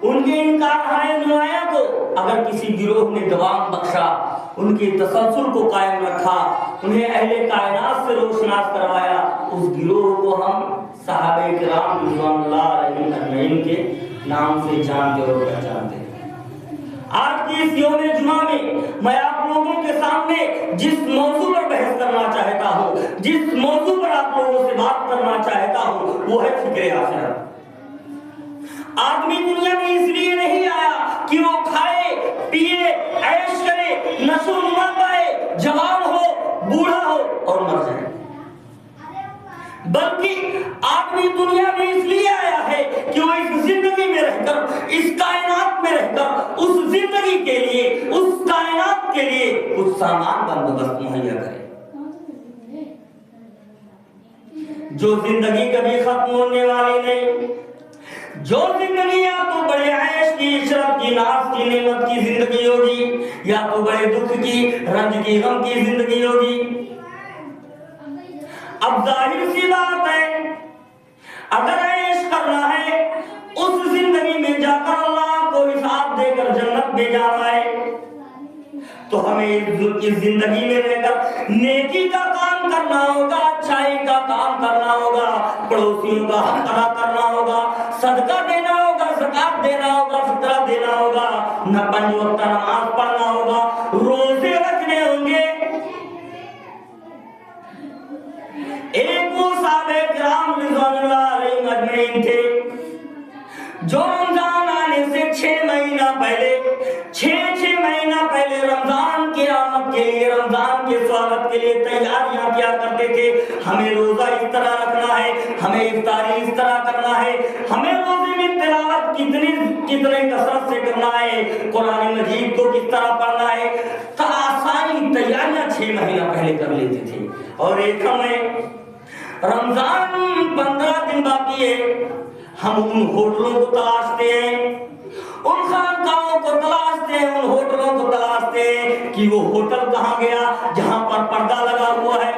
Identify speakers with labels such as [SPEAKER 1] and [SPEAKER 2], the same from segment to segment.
[SPEAKER 1] उनके इनकार नुमाया को अगर किसी गिरोह ने दवाम बख्शा, उनके तसलसल को कायम रखा, उन्हें अहले कायनात से रोशनास करवाया, उस गिरोह को हम सहाबे किराम रिज़वानुल्लाह अलैहिम अजमईन के नाम से जानते और पहचानते हैं। आज की इस यौम जुमा में मैं आप लोगों के सामने जिस मौजू पर बहस करना चाहता हूँ, जिस मौजू पर आप लोगों से बात करना चाहता हूँ, वो है फिक्र आखिरत। आदमी दुनिया में इसलिए नहीं आया कि वो खाए पिए ऐश करे, नशो नुमा पाए, जवान हो बूढ़ा हो और मर जाए, बल्कि आदमी दुनिया में इसलिए आया है कि वो इस जिंदगी में रहकर, इस कायनात में रहकर उस जिंदगी के लिए, उस कायनात के लिए कुछ सामान बंदोबस्त मुहैया करे। जो जिंदगी कभी खत्म होने वाली नहीं, जो जिंदगी या तो बड़े ऐश की, इशरत की, नाज की, नेमत की जिंदगी होगी, या तो बड़े दुख की, रंज की, गम की जिंदगी होगी। अब जाहिर सी बात है, अगर ऐश करना है, उस जिंदगी में जाकर अल्लाह को हिसाब देकर जन्नत में जाना है, तो हमें इस जिंदगी में रहकर नेकी का काम करना होगा, अच्छाई का काम करना होगा, पड़ोसियों का हक अदा करना होगा, सदका देना होगा, ज़कात देना होगा, फितरा देना होगा, न 5 वक्त नमाज पढ़ना होगा, रोजे रखने होंगे। एक वो साहबे किराम रिज़वानुल्लाह अलैहिम अजमईन थे जो रमजान आने से 6 महीना पहले, 6 महीना पहले रमजान की आमद के लिए, रमजान के स्वागत के लिए तैयारियां किया करते थे। हमें रोजा इस तरह रखना है, हमें इफ्तारी इस तरह करना है, हमें रोजे में तिलावत कितने कसरत से करना है, कुरान मजीद को किस तरह पढ़ना है, सारी तैयारियां 6 महीना पहले कर लेते थे। और एक हमें रमजान 15 दिन बाकी है, हम उन होटलों को तलाशते हैं, उन खानकाहों को तलाशते हैं, उन होटलों को तलाशते हैं कि वो होटल कहाँ गया जहां पर पर्दा लगा हुआ है।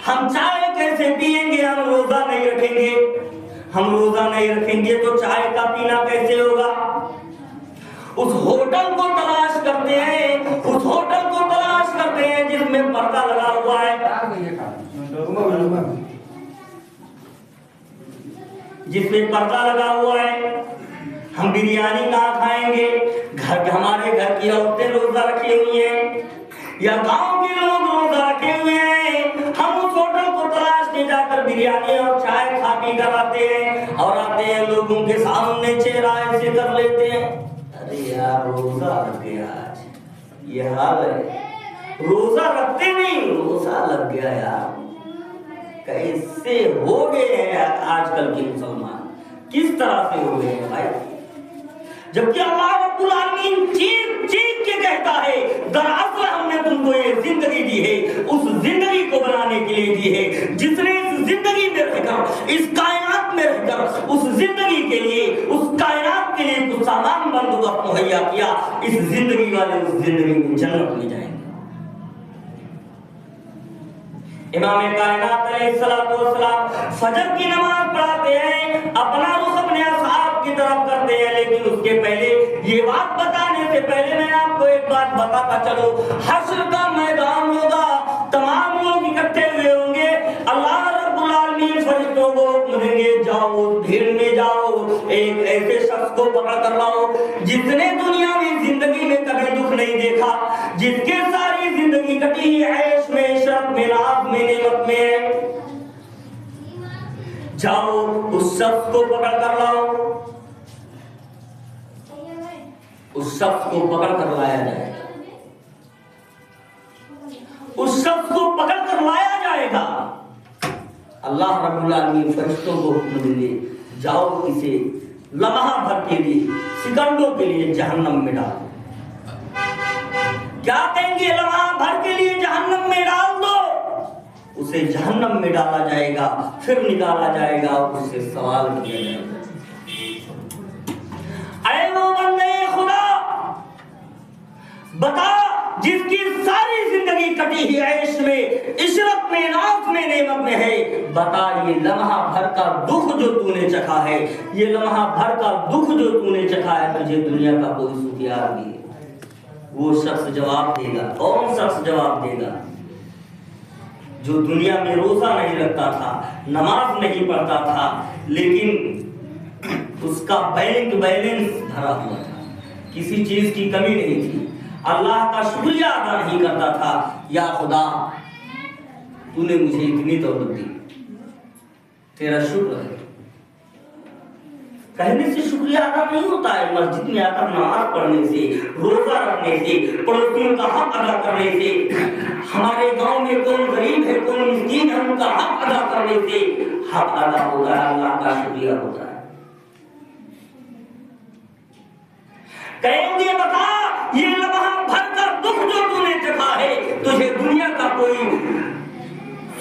[SPEAKER 1] हम चाय कैसे पिएंगे, हम रोजा नहीं रखेंगे, हम रोजा नहीं रखेंगे तो चाय का पीना कैसे होगा। उस होटल को तलाश करते हैं, उस होटल को तलाश करते हैं जिसमें पर्दा लगा हुआ है, जिसमें पर्दा लगा हुआ है। हम बिरयानी कहाँ खाएंगे, हमारे घर की औरतें रोजा रखी हुई हैं या गांव के लोग रोजा रखे हुए हैं, हम उस होटल को तलाश के जाकर बिरयानी और चाय खा पी कर आते हैं और आते हैं लोगों के सामने चेहरा ऐसे कर लेते हैं, अरे यार रोजा लग गया आज, ये हाल है। रोजा रखते नहीं, रोजा लग गया यार। कैसे हो गए हैं आजकल के मुसलमान, किस तरह से हो गए हैं भाई। जबकि अल्लाह रब्बुल आलमीन चीख चीख के कहता है, दरअसल हमने तुमको ये जिंदगी दी है, उस जिंदगी को बनाने के लिए दी है जिसने इस जिंदगी में रहकर, इस कायनात में रहकर उस जिंदगी के लिए, उस कायनात के लिए कुछ सामान बंदोबस्त मुहैया किया। इस जिंदगी वाले उस जिंदगी में जन्नत में जाएंगे। इमाम कायनात अलैहिस्सलाम फजर की नमाज पढ़ाते हैं, अपना रुख अपने असहाब की तरफ करते हैं, लेकिन उसके पहले ये बात बताने से पहले मैं आपको एक बात बताता चलूं, हश्र का मैदान होगा, तमाम लोग इकट्ठे हुए होंगे, अल्लाह रब्बुल आलमीन फरिश्तों को हुक्म देंगे, जाओ भीड़ में जाओ, एक ऐसे शख्स को पकड़ कर लाओ जिसने दुनिया में जिंदगी में कभी दुख नहीं देखा, जिसके सारी जिंदगी कटी है ऐश में, इशरत में, नाज में, नेमत में। जाओ उस शख्स को पकड़ कर लाओ, उस शख्स को पकड़ कर लाया जाएगा, उस शख्स को पकड़ कर लाया जाएगा। अल्लाह रब्बुल आलमीन फरिश्तों को हुक्म देंगे, जाओ इसे लम्हा भर के लिए, सेकंडों के लिए जहन्नम में डालो। क्या कहेंगे? लम्हा भर के लिए जहन्नम में डाल दो। उसे जहन्नम में डाला जाएगा, फिर निकाला जाएगा और उससे सवाल किया जाएगा, ऐ वो बंदे खुदा, बता जिसकी सारी जिंदगी कटी ही ऐश में, इशरत में, नाज में, नेमत में है, बता ये लम्हा भर का दुख जो तूने चखा है, ये लम्हा भर का दुख जो तूने चखा है, तुझे दुनिया का कोई सुख याद भी है? वो शख्स जवाब देगा, कौन शख्स जवाब देगा? जो दुनिया में रोजा नहीं रखता था, नमाज नहीं पढ़ता था, लेकिन उसका बैंक बैलेंस भरा हुआ था, किसी चीज की कमी नहीं थी, अल्लाह का शुक्रिया अदा नहीं करता था, या खुदा तूने मुझे इतनी दौलत दी, तेरा शुक्र है। कहने से शुक्रिया अदा नहीं होता है, मस्जिद में आकर नमाज पढ़ने से, रोजा रखने से, पड़ोसियों का हक अदा करने से, हमारे गांव में कौन गरीब है कौन मिस्कीन है उनका हक अदा करने से हक अदा होता है, अल्लाह का शुक्रिया होता है। कहेंगे बता ये लम्हा भर का दुख जो तूने चखा है, तुझे दुनिया का कोई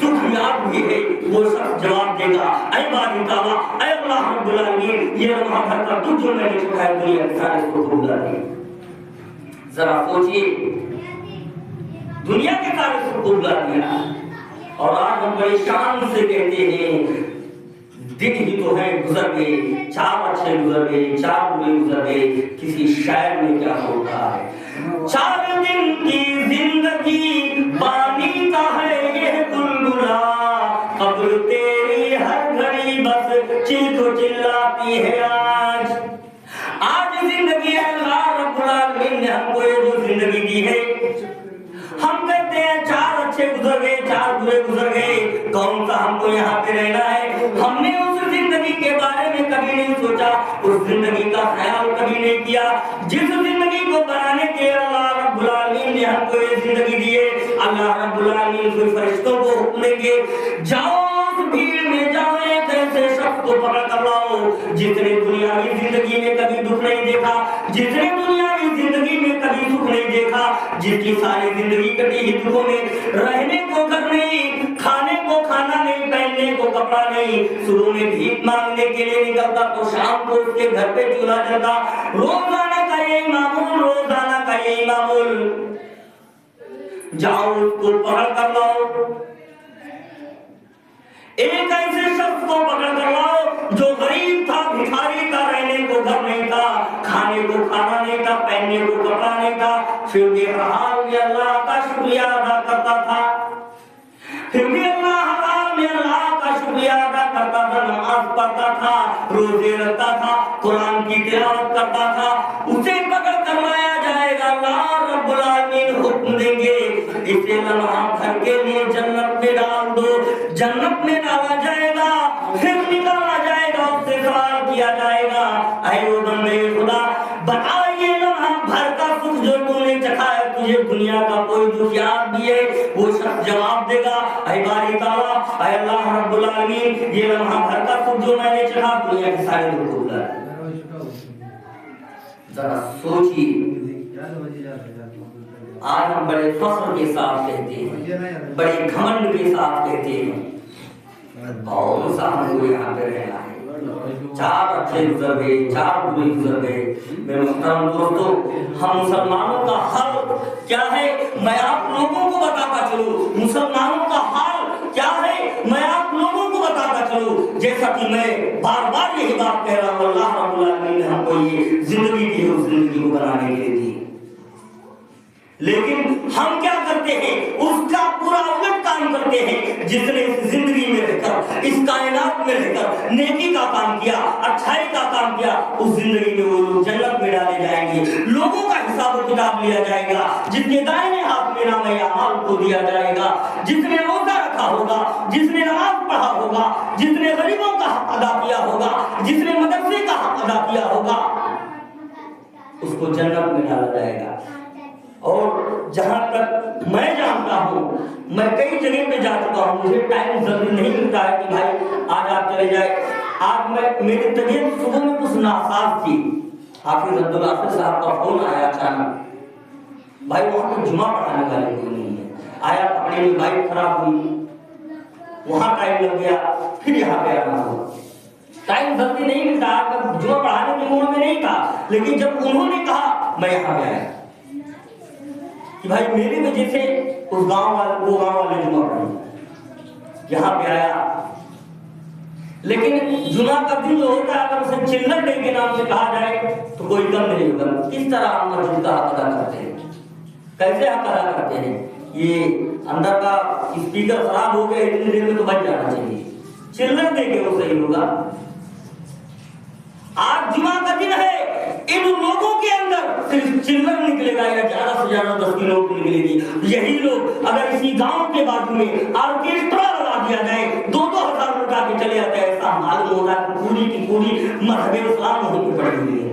[SPEAKER 1] सुख याद भी है? वो सब जवाब देगा, ऐ बारी ताला, ऐ अल्लाह रब्बुल आलमीन, ये लम्हा भर का दुख जो मैंने चखा है दुनिया के सारे सुख भुला दिए। जरा सोचिए, दुनिया के सारे सुख भुला दिया, और आज हम बड़ी शान से कहते हैं दिन ही तो है गुजर गए, 4 अच्छे गुजर गए, 4 बुरे गुजर गए। किसी शायर ने क्या होता है, 4 दिन की जिंदगी पानी का है ये बुलबुला, कब्र तेरी हर घड़ी बस चीखो चिल्लाती है। आज जिंदगी अल्लाह रब्बुल आलमीन ने हमको ये जो जिंदगी दी है, हम कहते हैं 4 अच्छे गुजर गए, 4 बुरे गुजर गए, कौन सा हमको यहाँ पे रहना है? हमने उस जिंदगी के बारे में कभी नहीं सोचा, उस जिंदगी का ख्याल कभी नहीं किया जिस जिंदगी को बनाने के अल्लाह रब्बुल आलमीन ने हमको ये जिंदगी दी है। अल्लाह रब्बुल आलमीन कोई फरिश्तों को हुक्म देंगे, जाओ उस भीड़ में जाओ, एक ऐसे शख्स को पकड़ कर लाओ जिसने दुनियावी जिंदगी में कभी दुख नहीं देखा, जिसने दुनियावी जिंदगी में कभी सुख नहीं देखा, जिसकी सारी जिंदगी कटी ही दुखों में, रहने को घर नहीं, खाने को खाना नहीं, पहनने को कपड़ा नहीं, सुबह में भीख मांगने के लिए निकलता तो शाम को उसके घर पे चूल्हा जलता, रोजाना का यही मामूल, रोजाना का यही मामूल। जाओ उसको पकड़ कर लाओ, एक ऐसे शख्स को पकड़ कर लाओ जो गरीब था, भिखारी था, रहने को घर नहीं था, खाने को खाना नहीं था, पहनने को कपड़ा नहीं था, फिर भी हाल में अल्लाह का शुक्रिया अदा करता था, फिर भी अल्लाह का शुक्रिया अदा करता था, नमाज पढ़ता था, रोजे रखता था, कुरान की तिलावत करता था। उसे पकड़ कर लाया जाएगा, अल्लाह रब्बुल आलमीन हुक्म देंगे, इसे लम्हा भर के लिए जन्नत में डाल दो, जन्नत में डाला जाएगा, फिर निकाला जाएगा, उससे सवाल किया जाएगा, ऐ वो बंदे खुदा बता ये लम्हा भर का सुख जो तूने चखा है, तुझे दुनिया का कोई दुख याद भी है? वो शख्स जवाब देगा, ऐ बारी ताला, ऐ अल्लाह रब्बुल आलमीन, ये लम्हा भर का सुख जो मैंने चखा दुनिया के सारे दुख को भुला दिया। जरा सोचिए, आज हम बड़े फख्र के साथ कहते हैं, बड़े घमंड के साथ कहते हैं, और हमको यहाँ पे रहना है, 4 अच्छे गुजर गए, 4 बुरे गुजर गए। मेरे मुहतरम दोस्तों, हम मुसलमानों का हाल क्या है मैं आप लोगों को बताता चलूं, मुसलमानों का हाल क्या है मैं आप लोगों को बताता चलूं। जैसा कि मैं बार बार यही बात कह रहा हूँ, अल्लाह रब्बुल आलमीन ने हमको ये जिंदगी दी, उस जिंदगी को बनाने के लिए दी, लेकिन हम क्या करते हैं, उसका पूरा उलट काम करते हैं। जिसने इस जिंदगी में रहकर, इस कायनात में रहकर नेकी का काम किया, अच्छाई का काम किया, उस जिंदगी में वो लोग जन्नत में डाले जाएंगे, लोगों का हिसाब किताब लिया जाएगा, जिसके दाहिने हाथ में नाम अमाल को दिया जाएगा, जिसने रोजा रखा होगा, जिसने नमाज पढ़ा होगा, जिसने गरीबों का हक अदा किया होगा, जिसने मदरसे का हक अदा किया होगा, उसको जन्नत में डाला जाएगा। और जहां तक मैं जानता हूं, मैं कई जगह पे जा चुका हूं, मुझे टाइम जल्दी नहीं मिलता है कि भाई आज आप चले जाए। आज मेरी तबीयत सुबह में कुछ नासाज थी, हाफिज अब्दुल हाफिज साहब का फोन आया अचानक, भाई वहां तो जुमा पढ़ाने वाले कोई नहीं है, आया पकड़े में बाइक खराब हुई, वहां टाइम लग गया, फिर यहाँ पे आना हुआ। टाइम जल्दी नहीं मिलता, जुमा पढ़ाने के मूड में नहीं था, लेकिन जब उन्होंने कहा मैं यहाँ पे आया कि भाई मेरी वजह से उस गांव वाले, वो गांव वाले जुमा पढ़े, यहाँ पे आया लेकिन जुमा का दिन जो होता है अगर उसे चिल्लर डे के नाम से कहा जाए तो कोई कम नहीं होगा। किस तरह हम मस्जिद का हक अदा करते हैं, कैसे हक अदा करते हैं? ये अंदर का स्पीकर खराब हो गया, इतनी देर में तो बच जाना चाहिए, चिल्लर दे के वो सही होगा। आज जुमा का दिन है, इन लोगों के अंदर सिर्फ चिल्लर निकलेगा या ज्यादा से ज्यादा 10 की नोट निकलेगी। यही लोग अगर इसी गांव के बाजू में ऑर्केस्ट्रा लगा दिया जाए, 2-2 हजार रुपया के चले जाते हैं, ऐसा मालूम होगा कि पूरी की पूरी मजहब इस्लाम वहीं पे पड़ी हुई है,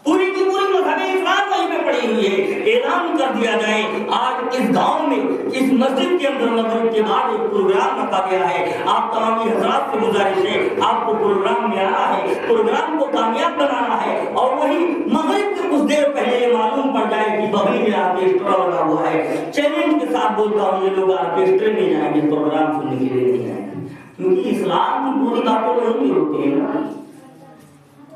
[SPEAKER 1] पूरी की पूरी मजहब इस्लाम वहीं पे पड़ी हुई है। ऐलान कर दिया जाए आज इस गांव में इस मस्जिद के अंदर मगरिब के बाद एक प्रोग्राम रखा गया है, आप तमाम हजरात से गुजारिश है आपको प्रोग्राम में आना है, प्रोग्राम को कामयाब बनाना है। और वही मगरिब के कुछ देर पहले ये मालूम पड़ जाए कि बगल में ऑर्केस्ट्रा लगा हुआ है, चैलेंज के साथ बोलता हूँ ये लोग ऑर्केस्ट्रे में जाएंगे, प्रोग्राम सुनने के लिए नहीं आएंगे, क्योंकि इस्लाम की पूरी बातें वही होती है ना।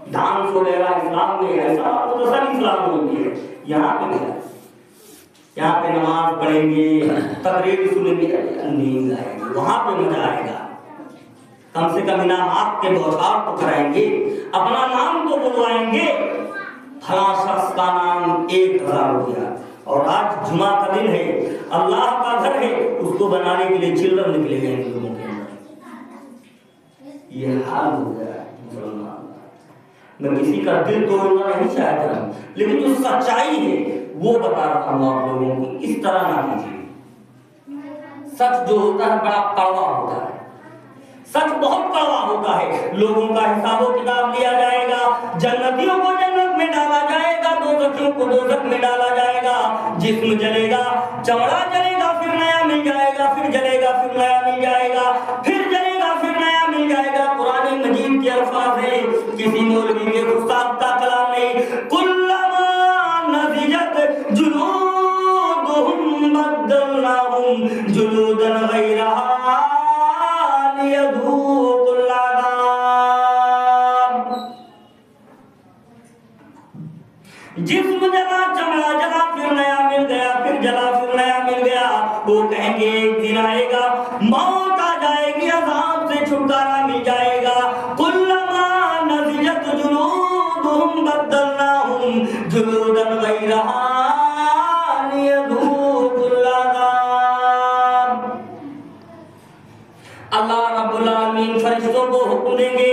[SPEAKER 1] डांस वगैरह इस्लाम में ऐसा तो सब इस्लाम होती है। यहाँ पे क्या, यहाँ पे नमाज पढ़ेंगे, तकरीर सुनेंगे, नींद आएगी, वहां पे मजा आएगा। कम से कम इनाम आपके बौछार तो कराएंगे, अपना नाम तो बुलवाएंगे, फला शख्स का नाम 1000 हो गया। और आज जुमा का दिन है, अल्लाह का घर है, उसको बनाने के लिए चिल्लर निकले गए लोगों के अंदर। ये हाल हो गया मुसलमान। मैं किसी का दिल तोड़ना नहीं चाहता, लेकिन जो सच्चाई है वो बता रहा हूं आप लोगों को। इस तरह ना कीजिए। सच जो होता है बड़ा कड़वा होता है, सच बहुत कड़वा होता है। लोगों का हिसाब किताब लिया जाएगा, जन्नतियों को जन्नत में डाला जाएगा, दोज़खियों को दोज़ख में डाला जाएगा। जिस्म जलेगा, चमड़ा जलेगा, फिर नया मिल जाएगा, फिर जलेगा, फिर नया मिल जाएगा, फिर जलेगा, फिर नया मिल जाएगा। कुरान मजीद के अल्फाज है, किसी मौलवी के गुस्ताख का कलाम नहीं। कुल्लमा नज़िजत जुलूदुहुम बद्दलनाहुम जुलूदन गैरहा लियज़ूक़ुल अज़ाब। जिस्म जला, चमड़ा जला, फिर नया मिल गया, फिर जला, फिर नया मिल गया। वो कहेंगे एक दिन आएगा, मौत आ जाएगी, अज़ाब से छुटकारा मिल जाएगा। कुल्लमा नज़िजत जुलूदुहुम बद्दलनाहुम जुलूदन गैरहा लियज़ूक़ुल अज़ाब। अल्लाह रब्बुल आलमीन फरिश्तों को हुक्म देंगे,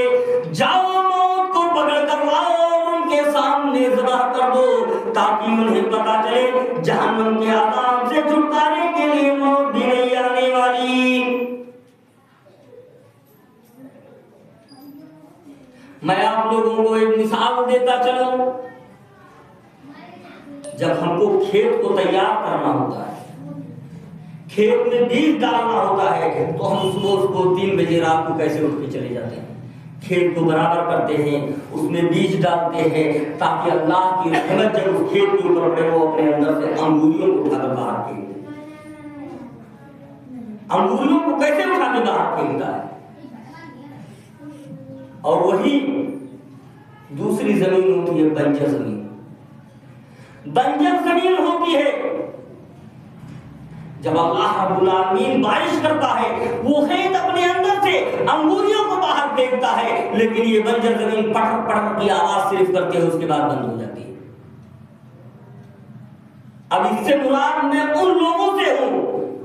[SPEAKER 1] जाओ मौत को पकड़ कर लाओ और उनके सामने ज़िबा कर दो, ताकि उन्हें पता चले जहन्नम के अज़ाब से छुटकारे के लिए मौत भी नहीं आने वाली। मैं आप लोगों को एक मिसाल देता चलूं। जब हमको खेत को तैयार करना होता है, खेत में बीज डालना होता है, तो हम सुबह 3 बजे रात को कैसे उठ के चले जाते हैं, खेत को बराबर करते हैं, उसमें बीज डालते हैं, ताकि अल्लाह की रहमत जब उस खेत के ऊपर पड़े वो अपने अंदर से अंगूरियों को उठाकर बाहर फेंकते। अंगूरियों को कैसे उठा के बाहर फेंकता है। और वही दूसरी जमीन होती है बंजर जमीन। बंजर जमीन होती है, जब अल्लाह रब्बुल आलमीन बारिश करता है, वो खेत अपने अंदर से अंगूरियों को बाहर फेंकता है, लेकिन ये बंजर जमीन पटक पटक की आवाज सिर्फ करते हैं, उसके बाद बंद हो जाती है। अब इससे मुराद मैं उन लोगों से हूं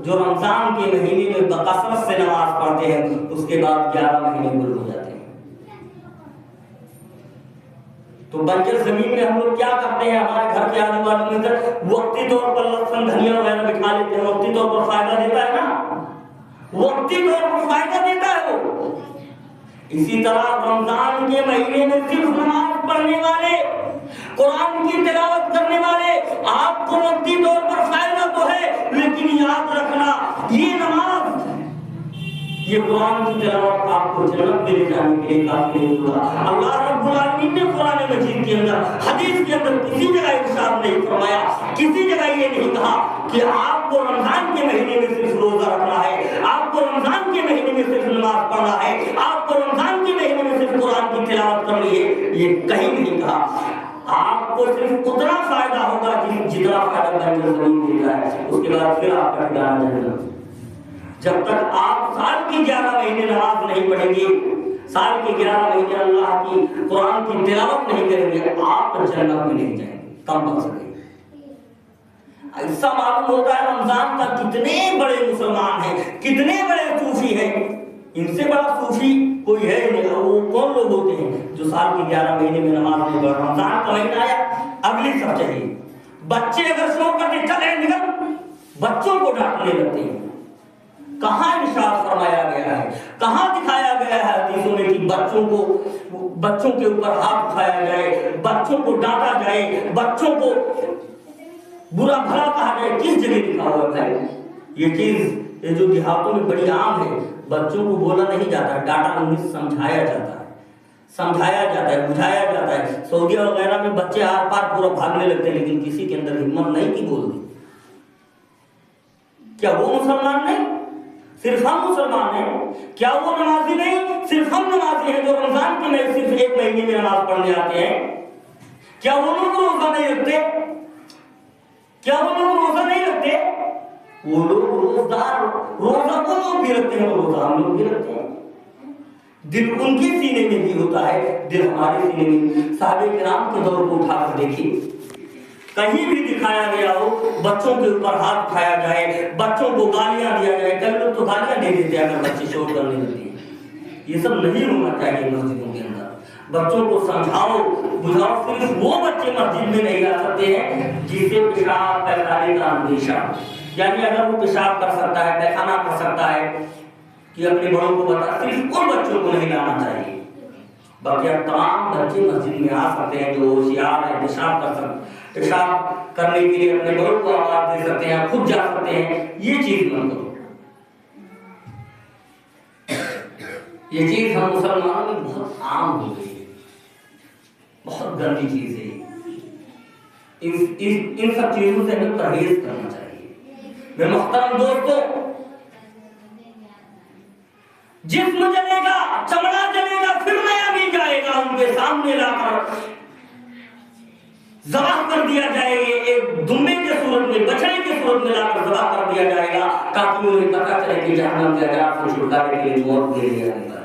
[SPEAKER 1] जो रमजान के महीने में बकसरत से नमाज पढ़ते हैं, उसके बाद 11 महीने गुल हो जाते हैं। तो बंजर जमीन में हम लोग क्या करते हैं, हमारे घर के आजू बाजू में वक्ती तौर पर लहसुन धनिया वगैरह बिठा लेते हैं, वक्ती तौर पर फायदा देता है ना, वक्ती तौर पर फायदा देता है वो। इसी तरह रमजान के महीने में सिर्फ नमाज पढ़ने वाले, कुरान की तिलावत करने वाले, आपको वक्ती तौर पर फायदा तो है, लेकिन याद रखना ये नमाज, ये कुरान की तिलावत आपको जन्नत में ले जाने के लिए काफी नहीं होगा। अल्लाह रब्बुल आलमीन ने कुरान मजीद के अंदर, हदीस के अंदर किसी जगह इरशाद नहीं फरमाया, किसी जगह ये नहीं कहा कि आपको रमजान के महीने में सिर्फ रोजा रखना है, आपको रमजान के महीने में सिर्फ नमाज पढ़ना है, आपको रमजान के महीने में सिर्फ कुरान की तिलावत करनी है, ये कहीं नहीं कहा। आपको सिर्फ उतना फायदा होगा जितना फायदा बंजर जमीन देता है, उसके बाद फिर आपका ठिकाना जन्नत। जब तक आप साल की 11 महीने नमाज नहीं पढ़ेंगे, साल के 11 महीने अल्लाह की कुरान की तिलावत नहीं करेंगे, आप जन्नत में नहीं जाएंगे, कम पड़ सके। ऐसा मालूम होता है रमजान का कितने बड़े मुसलमान हैं, कितने बड़े सूफी हैं, इनसे बड़ा सूफी कोई है ही नहीं। वो कौन लोग होते हैं जो साल के 11 महीने में नमाज नहीं पढ़, रमजान का महीना आया अगली सब चाहिए। बच्चे अगर शो करके चले निकल, बच्चों को डांटने लगते हैं। कहाँ इंसाफ फरमाया गया है, कहाँ दिखाया गया है हदीसों में कि बच्चों के ऊपर हाथ उठाया जाए, बच्चों को डांटा जाए, बच्चों को बुरा भला कहा जाए, किस जगह लिखा हुआ है? ये चीज ये जो देहातों में बड़ी आम है, बच्चों को बोला नहीं जाता, डांटा नहीं, समझाया जाता है, समझाया जाता है, बुझाया जाता है। सऊदी वगैरह में बच्चे आर पार पूरा भागने लगते हैं, लेकिन किसी के अंदर हिम्मत नहीं कि बोल दे। क्या वो मुसलमान नहीं? सिर्फ हम मुसलमान हैं? क्या वो नमाजी नहीं? सिर्फ हम नमाजी हैं जो रमजान के सिर्फ 1 महीने में नमाज पढ़ने आते हैं? क्या वो लोग रोजा नहीं रखते? क्या वो लोग रोजा नहीं रखते? वो लोग रोजदार, रोजा वो लोग भी रखते हैं, रोजा हम लोग भी रखते हैं। दिल उनके सीने में भी होता है, दिल हमारे सीने में। साहबे किराम के दौर को उठाकर देखिए, कहीं भी दिखाया गया हो बच्चों के ऊपर हाथ उठाया जाए, बच्चों को गालियां दिया जाए। कई लोग तो गालियां दे देते हैं अगर बच्चे शोर करने लगते हैं। ये सब नहीं होना चाहिए मस्जिदों के अंदर। बच्चों को समझाओ बुझाओ। सिर्फ वो बच्चे मस्जिद में नहीं आ सकते हैं जिसे पेशाब पैखाने का अंदेशा, यानी अगर वो पेशाब कर सकता है, पैखाना कर सकता है, कि अपने बड़ों को बता, सिर्फ उन बच्चों को नहीं लाना चाहिए। बाकी तमाम बच्चे मस्जिद में आ सकते हैं जो होशियार है, पेशाब करने के लिए अपने बड़ों को आवाज दे सकते हैं, खुद जा सकते हैं। ये चीज मत करो। ये चीज हम मुसलमानों में बहुत आम हो गई है, बहुत गंदी चीज है। इन सब चीजों से हमें परहेज करना चाहिए। मेरे मोहतरम दोस्तों, जिस्म जलेगा, चमड़ा जलेगा, फिर नया भी जाएगा। उनके सामने लाकर ज़बाह कर दिया जाएगा, एक दुम्बे के सूरत में, बछड़े के सूरत में लाकर ज़बाह कर दिया जाएगा, ताकि उन्हें पता चले कि जहन्नम के अज़ाब से छुटकारे के लिए मौत दे दिया जाएगा।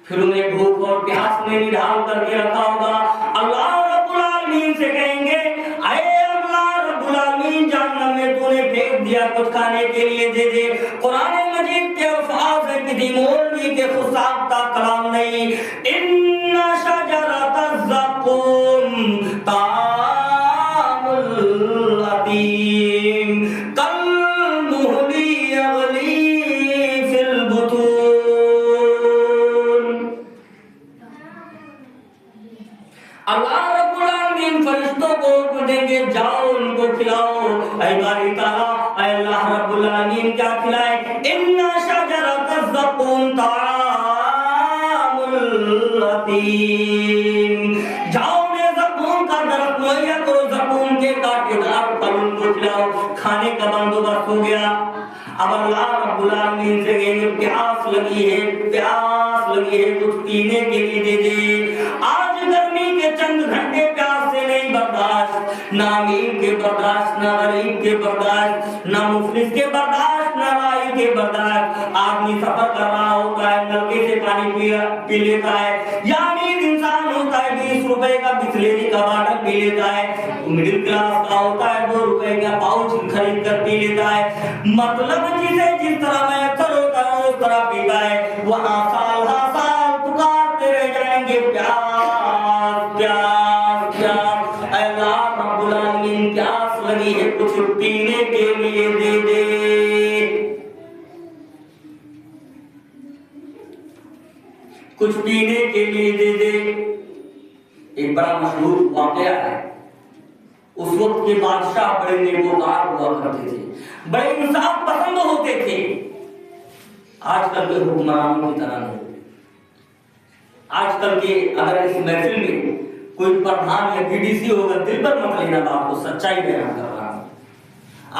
[SPEAKER 1] फिर उन्हें भूख और प्यास में निढाल करके रखा होगा। अल्लाह रब्बुल आलमीन से कहेंगे, अरे अल्लाह रब्बुल आलमीन, जहन्नम में तूने फेंक दिया, कुछ खाने के लिए दे दे। कुरान मजीद के अल्फाज है, किसी मौलवी के खुद साख्ता कलाम नहीं। इन्ना शजरतज़ ज़क़ूम तामुल अतीम कल्मुहली यग़ली फिल बुतून। अल्लाह रब्बुल आलमीन फरिश्तों को हुक्म देंगे, जाओ उनको खिलाओ। ऐ बारी ताला, ऐ अल्लाह रब्बुल आलमीन क्या खिलाए? इन्ना शजरतज़ ज़क़ूम तामुल अतीम। जाओ ने ज़क़ूम का दरख्त मुहैया करो, ज़क़ूम के कांटेदार फल उनको खिलाओ। खाने का बंदोबस्त हो गया। अब अल्लाह रब्बुल आलमीन से कहेंगे, प्यास लगी है, प्यास लगी है, कुछ पीने के लिए दे दे। आज गर्मी के चंद घंटे प्यास से नहीं बर्दाश्त, ना अमीर के बर्दाश्त, ना गरीब के बर्दाश्त, ना मुफलिस के बर्दाश्त, ना राई के बर्दाश्त। आदमी सफर कर रहा होता है, नलके से पानी पी लेता है, या अमीर इंसान होता है 20 रुपए का बिस्लेरी का बॉटल पी लेता है, मिडिल क्लास का होता है 2 रुपए का पाउच खरीद कर पी लेता है। मतलब जिसे जिस तरह मैसर होता है उस तरह पीता है। वहाँ साल हर साल पुकारते रह जाएंगे, प्यास प्यास प्यास। अल्लाह रब्बुल आलमीन प्यास लगी है, कुछ पीने के लिए दे दे। कुछ पीने के लिए दे दे। एक बड़ा मशहूर वाकया है। उस वक्त के बादशाह बड़े नेकोकार हुआ करते थे, बड़े इंसाफ पसंद होते थे। आजकल के हुक्मरानों की तरह नहीं। आजकल के अगर इस महफिल में कोई प्रधान या बीडीसी होगा, दिल पर मत लेना, बात को सच्चाई बयान कर रहा हूं।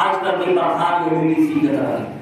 [SPEAKER 1] आजकल के प्रधान या बीडीसी की तरह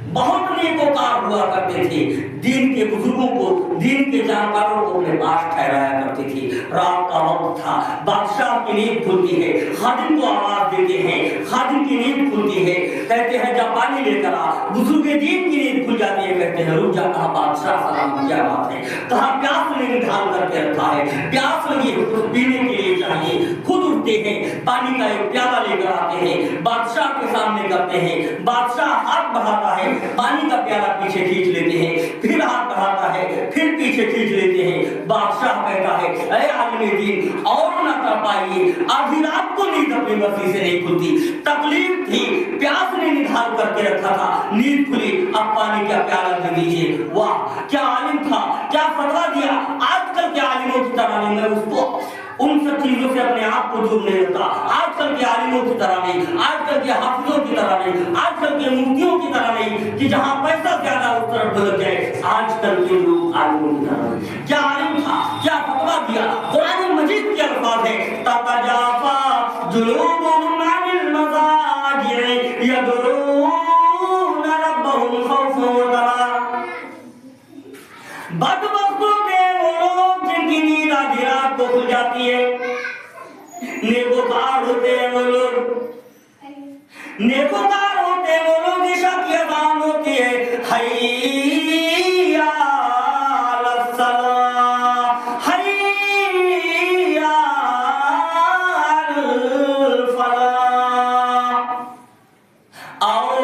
[SPEAKER 1] बहुत नेकोकार हुआ करते थे। दीन के बुजुर्गों को, दीन के जानकारों को अपने पास ठहराया करते थे। रात का वक्त था, बादशाह की नींद खुलती है, खादिम को आवाज देते हैं, खादिम की नींद खुलती है, कहते हैं जा पानी लेकर आ, बुजुर्ग दीन की नींद खुल जाती है, कहते हैं रुक जा, कहा बादशाह सलाम, क्या बात है, कहा प्यास ने निकाल करके रखा है, प्यास लगी है, कुछ पीने के लिए चाहिए, खुद उठते हैं, पानी का एक प्याला लेकर आते हैं, बादशाह के सामने करते हैं, बादशाह हाथ बढ़ाता है, पानी का प्याला पीछे खींच लेते हैं, फिर हाथ बढ़ाता है, फिर पीछे खींच लेते हैं, बादशाह कहता है अरे आदमी दीन और ना कर पाइए, आधी रात को नींद अपनी मर्जी से नहीं खुलती, तकलीफ थी, प्यास ने निकाल करके रखा था, नींद खुली, अब पानी का प्याला दे दीजिए। वाह क्या आलिम था, क्या फतवा दिया। आजकल के आलिमों की तरह नहीं, मैं उसको उन सब चीजों से अपने आप को दूर नहीं रखता, आजकल के आलिमों की तरह नहीं, आजकल के हाफिजों की तरह नहीं, आजकल के मुफ्तियों की तरह नहीं कि जहां पैसा ज्यादा उस तरफ ढलक जाए, आजकल के लोग आलिमों की तरह नहीं। क्या आलिम था, क्या फतवा दिया, कुरान मजीद के अल्फाज है ततजाफा जुनूबुहुम अनिल मज़ाजि'i यद'ूना रब्बहुम खौफन व तमअ। बदबख्तों के वो लोग जिनकी नींद आधी रात को खुल जाती है, नेकोकार होते हैं वो लोग, नेकोकार होते हैं वो लोग, ईशा की अज़ान होती है, हय्या अलस सलाह, हय्या अल फलाह, आओ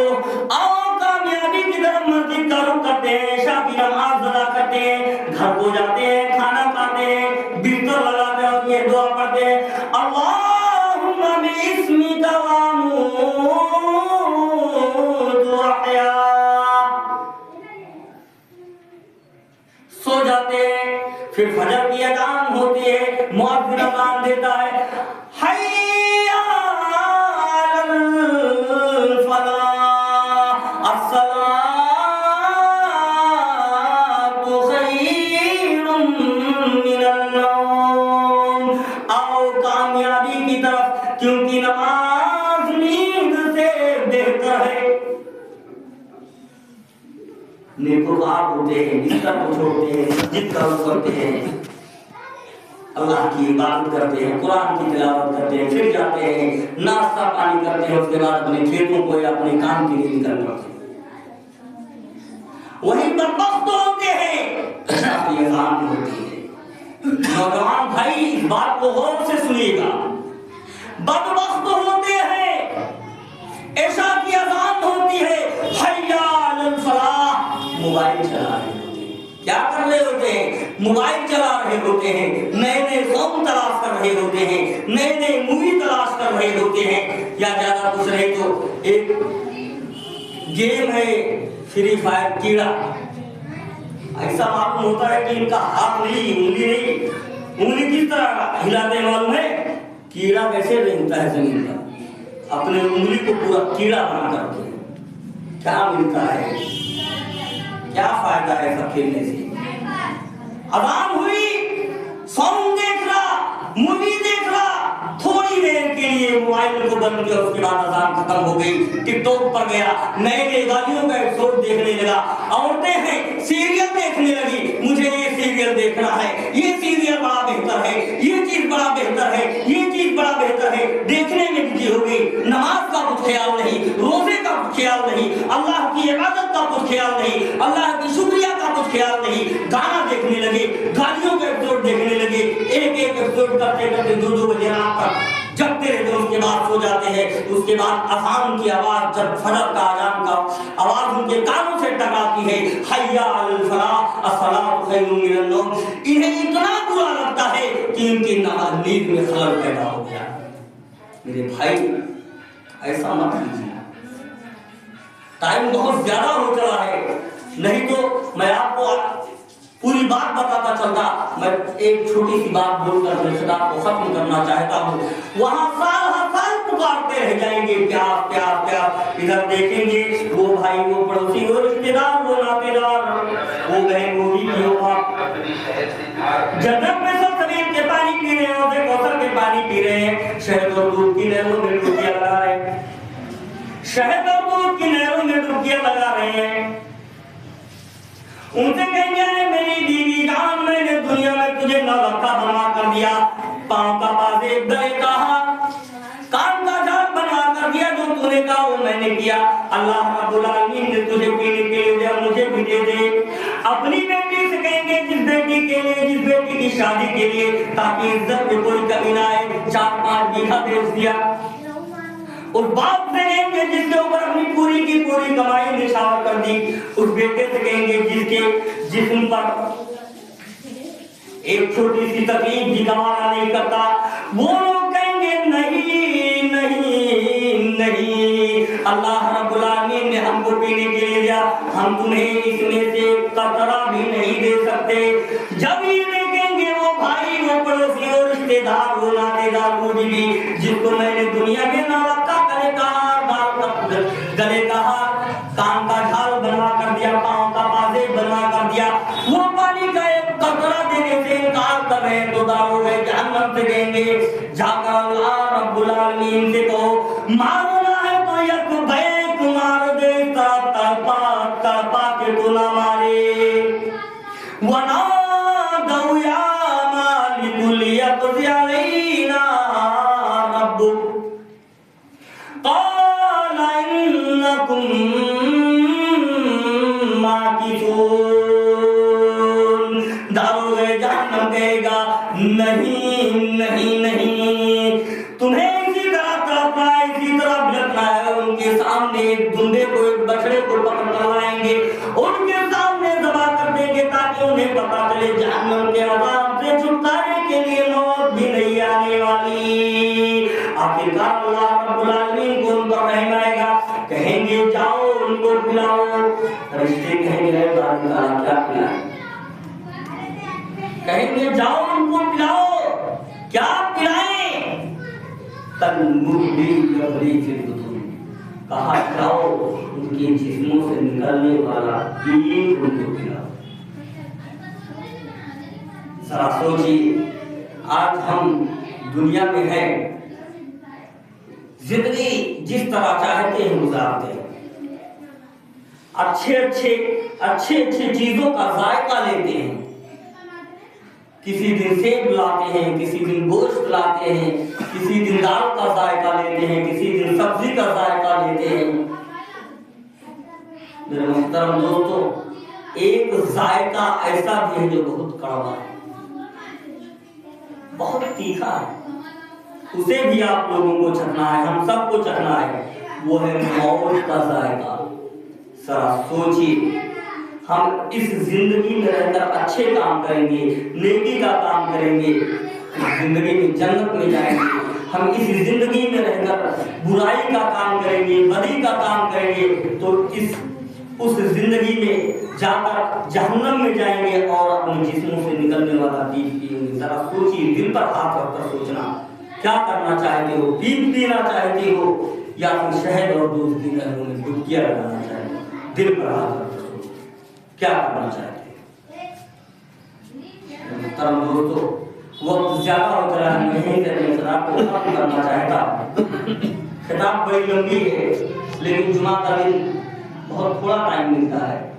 [SPEAKER 1] आओ कामयाबी की तरफ मस्जिद का रुख करते हैं, ईशा की नमाज अदा करते हैं, घर को जाते हैं, खाना खाते हैं, बिस्तर लगाते हैं और ये दुआ पढ़ते हैं, अल्लाहुम्मा बिइस्मिका व अमूतु व अहया। सो जाते हैं, फिर फजर की अज़ान होती है, मुअज्जिन अज़ान देता है, हय्या अलल फलाह, अस्सलातु खैरुम मिनन नौम। आओ कामयाबी की तरफ, क्योंकि नमाज नींद से बेहतर है। नेकोकार होते हैं, बिस्तर को छोड़ते हैं, मस्जिद का रुख करते हैं, अल्लाह की इबादत करते हैं, कुरान की तिलावत करते हैं, फिर जाते हैं, नाश्ता पानी करते हैं, उसके बाद अपने खेतों को या अपने काम के लिए निकल पड़ते हैं। वही बदबख्त होते हैं, अपनी अज़ान होती है। नौजवान भाई इस बात को गौर से सुनिएगा, बदबख्त होते हैं, ऐशा की अज़ान होती है, हय्या अलल फलाह, मोबाइल चला रहे होते हैं। क्या कर रहे होते हैं? मोबाइल चला रहे होते हैं, नए नए सॉन्ग तलाश कर रहे होते हैं, नए नए मूवी तलाश कर रहे होते हैं, या ज्यादा कुछ नहीं तो एक गेम है फ्री फायर कीड़ा। ऐसा मालूम होता है कि इनका हाथ नहीं, उंगली नहीं, उंगली किस तरह हिलाते हैं मालूम है? कीड़ा कैसे रेंगता है जमीन पर, अपने उंगली को पूरा कीड़ा बना करके। क्या मिलता है, क्या फायदा है सब खेलने से? अज़ान हुई, सॉन्ग देख रहा, मूवी देख रहा, थोड़ी देर के लिए मोबाइल को बंद किया, उसके बाद अज़ान खत्म हो गई, टिकटॉक पर गया, नए नए गालियों का एपिसोड देखने लगा, औरतें हैं सीरियल देखने लगी, मुझे ये सीरियल देखना है, ये सीरियल बड़ा बेहतर है, ये चीज बड़ा बेहतर है, ये चीज बड़ा बेहतर है, देखने में बिजी हो गई, नमाज का कुछ ख्याल नहीं, रोजे का कुछ ख्याल नहीं, अल्लाह की इबादत का कुछ ख्याल नहीं, अल्लाह की शुक्रिया का कुछ ख्याल नहीं, गाना देखने लगे, गालियों के एपिसोड देखने लगे, एक एक एपिसोड करते करते 2-2 बजे रात तक जगते रहते, उसके बाद सो जाते हैं। उसके बाद अज़ान की आवाज, जब फजर का अज़ान का आवाज उनके कानों से टकराती है, हय्या अलल फलाह, अस्सलातु खैरुम मिनन नौम, इन्हें इतना बुरा लगता है कि इनकी नींद में खलल पैदा हो गया। मेरे भाई ऐसा मत कीजिए, टाइम बहुत ज्यादा हो चला है, नहीं तो मैं आपको पूरी बात बताता चलता। मैं एक छोटी सी बात बोलकर अपने खिताब को खत्म करना चाहता हूँ। वहां साल हर साल पुकारते रह जाएंगे प्यार प्यार प्यार, इधर देखेंगे वो भाई वो पड़ोसी वो रिश्तेदार वो नातेदार वो बहन वो बीवी वो बाप, जन्नत में सब समीर के पानी पी रहे हैं, कौसर के पानी पी रहे हैं, शहद और दूध की नहरों में डुबकियां लगा रहे हैं, शहद और दूध की नहरों में डुबकियां लगा रहे हैं। उनसे कहेंगे मेरी बीवी जान, मैंने दुनिया में तुझे नौलखा बना कर दिया, पांव का पास तूने कहा वो मैंने किया। अल्लाह रब्बुल आलमीन ने तुझे पीने के लिए दिया, मुझे भी दे दे। अपनी बेटी से कहेंगे जिस बेटी के लिए, जिस बेटी की शादी के लिए, ताकि इज्जत में कोई कमी ना आए, 4-5 बीघा बेच दिया। उस बाप से कहेंगे जिसके ऊपर अपनी पूरी की पूरी कमाई निछावर कर दी। उस बेटे से कहेंगे जिसके जिस्म पर एक छोटी सी तकलीफ भी गवारा नहीं करता। वो लोग कहेंगे नहीं नहीं नहीं, अल्लाह रब्बुल आलमीन ने हमको पीने के लिए दिया, हम तुम्हें इसमें से कतरा भी नहीं दे सकते। जब ये देखेंगे वो भाई, वो पड़ोसी, वो रिश्तेदार, वो नातेदार, वो बीवी जिसको मैंने दुनिया में ना रखा, गले का हार, कान का झाल बनवा कर दिया, पाँव का बाजे बनवा कर दिया, वो पानी का एक कतरा देने से इनकार कर रहे हैं, तो दारोगे जहन्नम से कहेंगे जाकर अल्लाह रब्बुल आलमीन से कहो मारना है तो एक बैक मार दे, तड़पा तड़पा के तो ना मारे। वना दौया मालिकुल यक़ज़ी अलैना रब्बुक क़ाला इन्नकुम माकिसून। दारोगे जहन्नम कहेगा नहीं नहीं नहीं, तुम्हें इसी तरह तड़पना है, इसी तरह भिड़कना है। उनके सामने एक दुम्बे को, एक बछड़े को पकड़ कर लाएंगे, उनके सामने ज़बह कर देंगे ताकि उन्हें पता चले जहन्नम के अज़ाब से छुटकारे के लिए मौत भी नहीं आने वाली। आखिरकार अल्लाह रब्बुल आलमीन को उन पर रहम आएगा, कहेंगे जाओ उनको पिलाओ। रिश्ते कहेंगे क्या पिलाएं, कहेंगे जाओ उनको पिलाओ, क्या पिलाएं? कहा जाओ उनके जिस्मों से निकलने वाला पीर उनको पिलाओ। जरा सोचिए, आज हम दुनिया में हैं, जिंदगी जिस तरह चाहते हैं गुजारते हैं, अच्छे चीजों का जायका लेते हैं। किसी दिन सेब लाते हैं, किसी दिन गोश्त लाते हैं, किसी दिन दाल का जायका लेते हैं, किसी दिन सब्जी का जायका लेते हैं। मेरे मोहतरम दोस्तों, एक जायका ऐसा भी है जो बहुत कड़वा है, बहुत तीखा है, उसे भी आप लोगों को चखना है, हम सबको चखना है। वो है मौत का जायका। जरा सोचिए, हम इस जिंदगी में रहकर अच्छे काम करेंगे, नेकी का काम करेंगे, जिंदगी में जन्नत में जाएंगे। हम इस जिंदगी में रहकर बुराई का काम करेंगे, बदी का काम करेंगे, तो उस जिंदगी में जाकर जहन्नम में जाएंगे और अपने जिस्मों से निकलने वाला पीप पिएंगे। जरा सोचिए, दिल पर हाथ रखकर सोचना, क्या करना चाहते हो? पीप पीना चाहते हो या फिर शहद और दूध की लहरों में डुबकियां लगाना चाहते हो? दिल पर हाथ रखकर सोचो, क्या करना चाहते हो? दोस्तों, वक्त ज्यादा हो रहा है, नहीं को खत्म करना चाहता। किताब बड़ी लंबी है, लेकिन जुमा का दिन बहुत थोड़ा टाइम मिलता है।